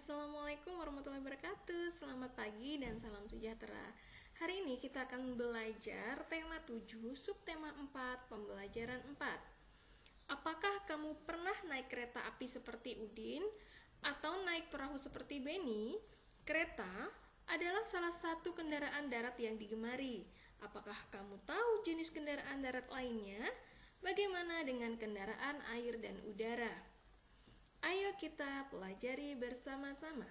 Assalamualaikum warahmatullahi wabarakatuh. Selamat pagi dan salam sejahtera. Hari ini kita akan belajar tema 7, subtema 4, pembelajaran 4. Apakah kamu pernah naik kereta api seperti Udin atau naik perahu seperti Beni? Kereta adalah salah satu kendaraan darat yang digemari. Apakah kamu tahu jenis kendaraan darat lainnya? Bagaimana dengan kendaraan air dan udara? Ayo kita pelajari bersama-sama.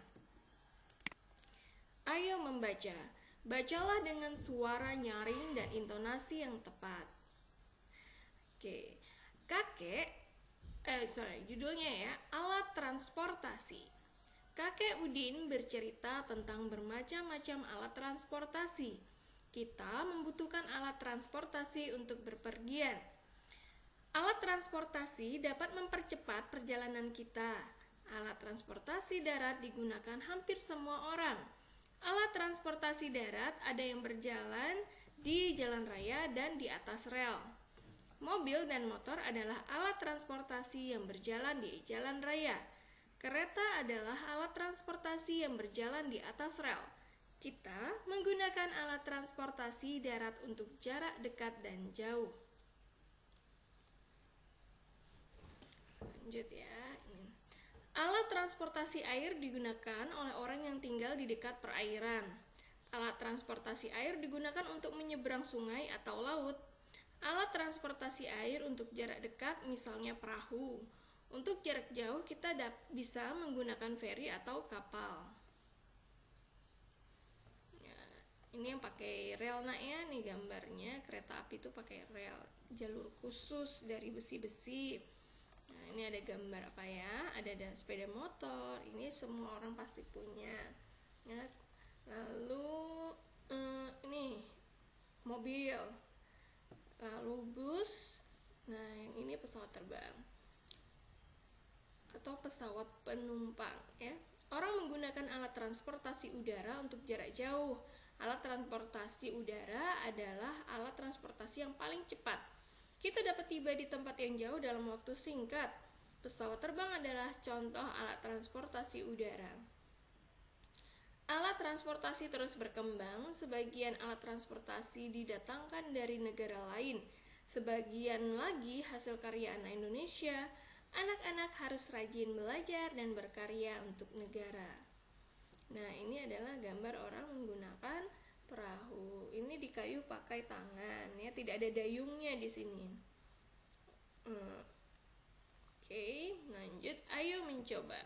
Ayo membaca. Bacalah dengan suara nyaring dan intonasi yang tepat. Oke. Judulnya ya, alat transportasi. Kakek Udin bercerita tentang bermacam-macam alat transportasi. Kita membutuhkan alat transportasi untuk berpergian. Alat transportasi dapat mempercepat perjalanan kita. Alat transportasi darat digunakan hampir semua orang. Alat transportasi darat ada yang berjalan di jalan raya dan di atas rel. Mobil dan motor adalah alat transportasi yang berjalan di jalan raya. Kereta adalah alat transportasi yang berjalan di atas rel. Kita menggunakan alat transportasi darat untuk jarak dekat dan jauh. Lanjut ya. Alat transportasi air digunakan oleh orang yang tinggal di dekat perairan. Alat transportasi air digunakan untuk menyeberang sungai atau laut. Alat transportasi air untuk jarak dekat misalnya perahu. Untuk jarak jauh kita bisa menggunakan feri atau kapal. Ya, ini yang pakai rel ya, nih gambarnya kereta api itu pakai rel, jalur khusus dari besi-besi. Nah, ini ada gambar apa ya? Ada sepeda motor. Ini semua orang pasti punya. Ya. Lalu ini mobil. Lalu bus. Nah, yang ini pesawat terbang atau pesawat penumpang ya. Orang menggunakan alat transportasi udara untuk jarak jauh. Alat transportasi udara adalah alat transportasi yang paling cepat. Kita dapat tiba di tempat yang jauh dalam waktu singkat. Pesawat terbang adalah contoh alat transportasi udara. Alat transportasi terus berkembang. Sebagian alat transportasi didatangkan dari negara lain. Sebagian lagi hasil karya anak Indonesia. Anak-anak harus rajin belajar dan berkarya untuk negara. Nah, ini adalah gambar orang menggunakan perahu. Ini di kayu pakai tangan ya, tidak ada dayungnya di sini. Oke, lanjut. Ayo mencoba.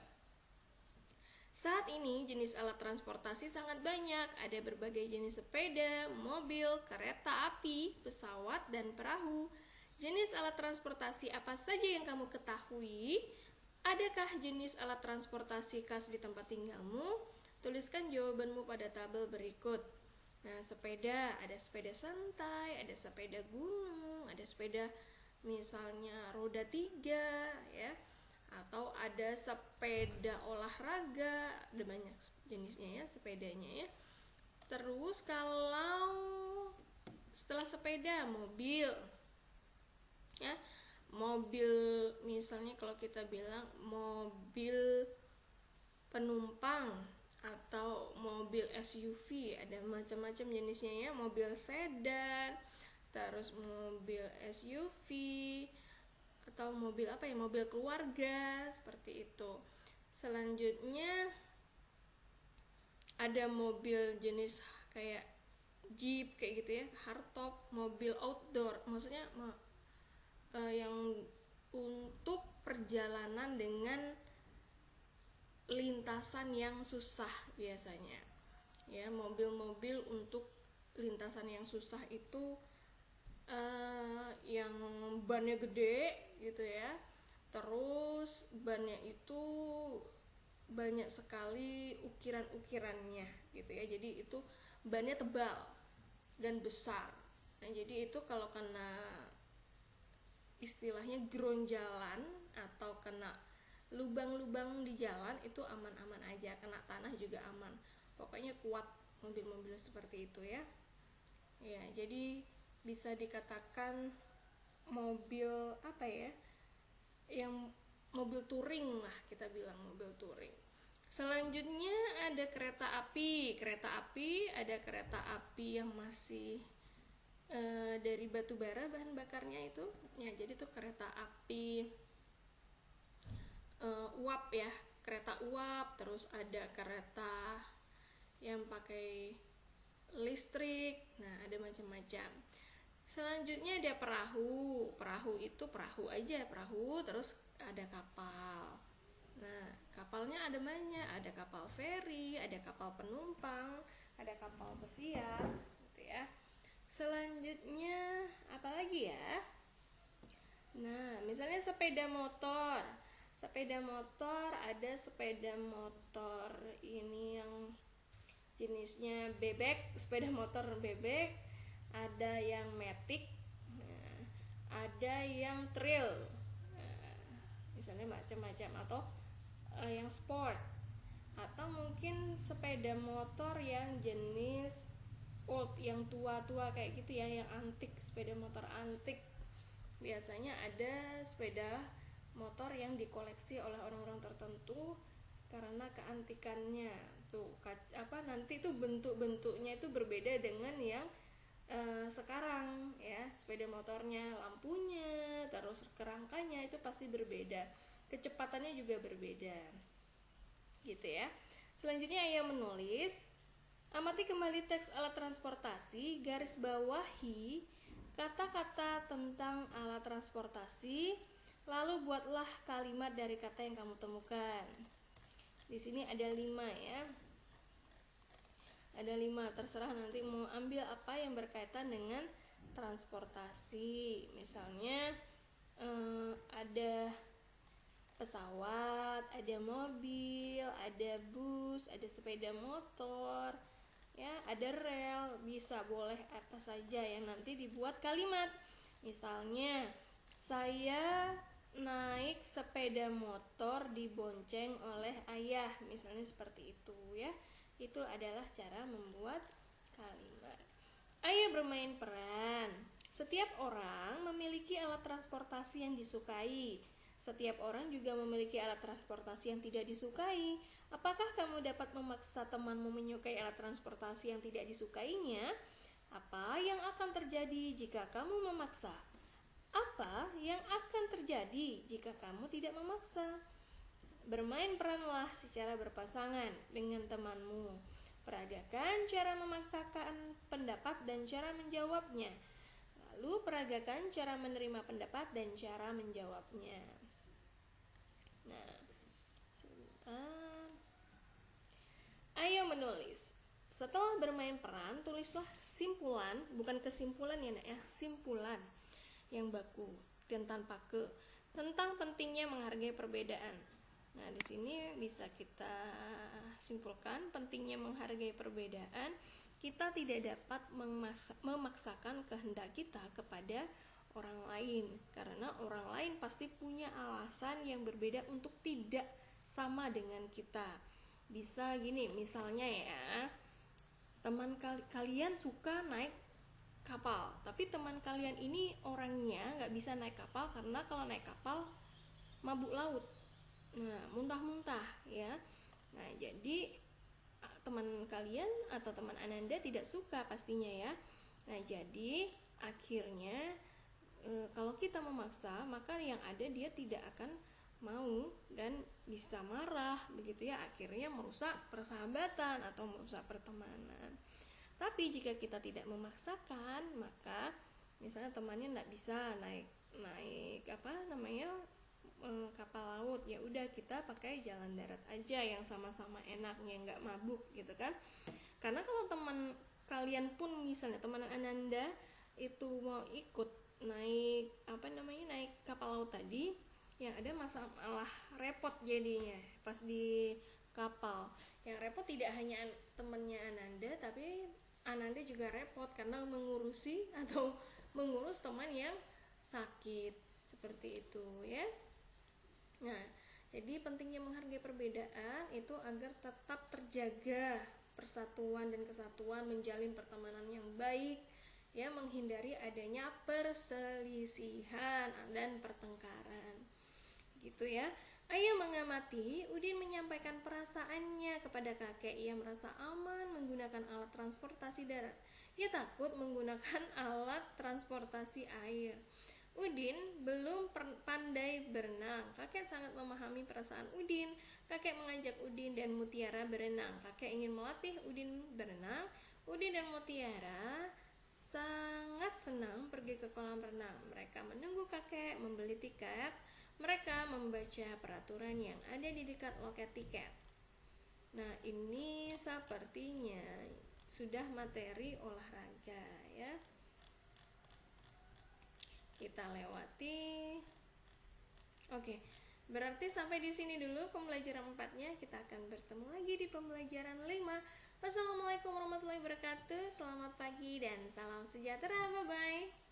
Saat ini jenis alat transportasi sangat banyak. Ada berbagai jenis sepeda, mobil, kereta api, pesawat, dan perahu. Jenis alat transportasi apa saja yang kamu ketahui? Adakah jenis alat transportasi khas di tempat tinggalmu? Tuliskan jawabanmu pada tabel berikut. Nah, sepeda, ada sepeda santai, ada sepeda gunung, ada sepeda misalnya roda 3 ya. Atau ada sepeda olahraga, ada banyak jenisnya ya sepedanya ya. Terus kalau setelah sepeda, mobil ya. Mobil misalnya kalau kita bilang mobil penumpang atau mobil SUV, ada macam-macam jenisnya ya. Mobil sedan, terus mobil SUV, atau mobil apa ya, mobil keluarga seperti itu. Selanjutnya ada mobil jenis kayak Jeep kayak gitu ya, hardtop, mobil outdoor, maksudnya yang untuk perjalanan dengan lintasan yang susah biasanya ya. Mobil-mobil untuk lintasan yang susah itu yang bannya gede gitu ya. Terus bannya itu banyak sekali ukiran-ukirannya gitu ya. Jadi itu bannya tebal dan besar. Nah, jadi itu kalau kena istilahnya gronjalan atau kena lubang-lubang di jalan itu aman-aman aja, kena tanah juga aman. Pokoknya kuat mobil-mobil seperti itu ya. Ya, jadi bisa dikatakan mobil apa ya? Yang mobil touring lah, kita bilang mobil touring. Selanjutnya ada kereta api. Ada kereta api yang masih dari batu bara bahan bakarnya itu. Ya, jadi tuh kereta api uap ya, kereta uap. Terus ada kereta yang pakai listrik. Nah, ada macam-macam. Selanjutnya ada perahu. Perahu itu perahu aja, perahu. Terus ada kapal. Nah, kapalnya ada banyak, ada kapal feri, ada kapal penumpang, ada kapal pesiar, gitu ya. Selanjutnya apa lagi ya? Nah, misalnya sepeda motor. Sepeda motor, ada sepeda motor ini yang jenisnya bebek, sepeda motor bebek, ada yang matic, nah, ada yang trail, nah, misalnya macam-macam, atau yang sport, atau mungkin sepeda motor yang jenis old, yang tua-tua kayak gitu ya, yang antik, sepeda motor antik. Biasanya ada sepeda motor yang dikoleksi oleh orang-orang tertentu karena keantikannya. Tuh nanti tuh bentuk-bentuknya itu berbeda dengan yang sekarang ya, sepeda motornya, lampunya, terus kerangkanya itu pasti berbeda, kecepatannya juga berbeda, gitu ya. Selanjutnya ia menulis, amati kembali teks alat transportasi, garis bawahi kata-kata tentang alat transportasi, lalu buatlah kalimat dari kata yang kamu temukan. Di sini ada 5 ya. Ada 5, terserah nanti mau ambil apa yang berkaitan dengan transportasi. Misalnya ada pesawat, ada mobil, ada bus, ada sepeda motor, ya, ada rel, bisa boleh apa saja yang nanti dibuat kalimat. Misalnya, saya naik sepeda motor dibonceng oleh ayah, misalnya seperti itu ya. Itu adalah cara membuat kalimat. Ayo bermain peran. Setiap orang memiliki alat transportasi yang disukai. Setiap orang juga memiliki alat transportasi yang tidak disukai. Apakah kamu dapat memaksa temanmu menyukai alat transportasi yang tidak disukainya? Apa yang akan terjadi jika kamu memaksa? Apa yang akan terjadi jika kamu tidak memaksa? Bermain peranlah secara berpasangan dengan temanmu. Peragakan cara memaksakan pendapat dan cara menjawabnya. Lalu peragakan cara menerima pendapat dan cara menjawabnya. Nah, sebentar. Ayo menulis. Setelah bermain peran, tulislah simpulan, bukan kesimpulan ya nak ya, simpulan yang baku dan tanpa ke, tentang pentingnya menghargai perbedaan. Nah, di sini bisa kita simpulkan pentingnya menghargai perbedaan. Kita tidak dapat memaksakan kehendak kita kepada orang lain, karena orang lain pasti punya alasan yang berbeda untuk tidak sama dengan kita. Bisa gini, misalnya ya, teman kalian suka naik kapal, tapi teman kalian ini orangnya nggak bisa naik kapal karena kalau naik kapal mabuk laut. Nah, muntah-muntah ya. Nah, jadi teman kalian atau teman Ananda tidak suka pastinya ya. Nah, jadi akhirnya kalau kita memaksa, maka yang ada dia tidak akan mau dan bisa marah begitu ya. Akhirnya merusak persahabatan atau merusak pertemanan. Tapi jika kita tidak memaksakan, maka misalnya temannya tidak bisa naik kapal laut, ya udah kita pakai jalan darat aja yang sama-sama enak, yang nggak mabuk gitu kan. Karena kalau teman kalian pun misalnya teman Ananda itu mau ikut naik naik kapal laut tadi, yang ada masalah repot jadinya pas di kapal. Yang repot tidak hanya temannya Ananda, tapi Ananda juga repot karena mengurus teman yang sakit, seperti itu ya. Nah, jadi pentingnya menghargai perbedaan itu agar tetap terjaga persatuan dan kesatuan, menjalin pertemanan yang baik ya, menghindari adanya perselisihan dan pertengkaran gitu ya. Ayah mengamati, Udin menyampaikan perasaannya kepada kakek. Ia merasa aman menggunakan alat transportasi darat. Ia takut menggunakan alat transportasi air. Udin belum pandai berenang. Kakek sangat memahami perasaan Udin. Kakek mengajak Udin dan Mutiara berenang. Kakek ingin melatih Udin berenang. Udin dan Mutiara sangat senang pergi ke kolam renang. Mereka menunggu kakek membeli tiket. Mereka membaca peraturan yang ada di dekat loket tiket. Nah, ini sepertinya sudah materi olahraga ya. Kita lewati. Oke, berarti sampai di sini dulu pembelajaran 4-nya. Kita akan bertemu lagi di pembelajaran 5. Wassalamualaikum warahmatullahi wabarakatuh. Selamat pagi dan salam sejahtera. Bye-bye.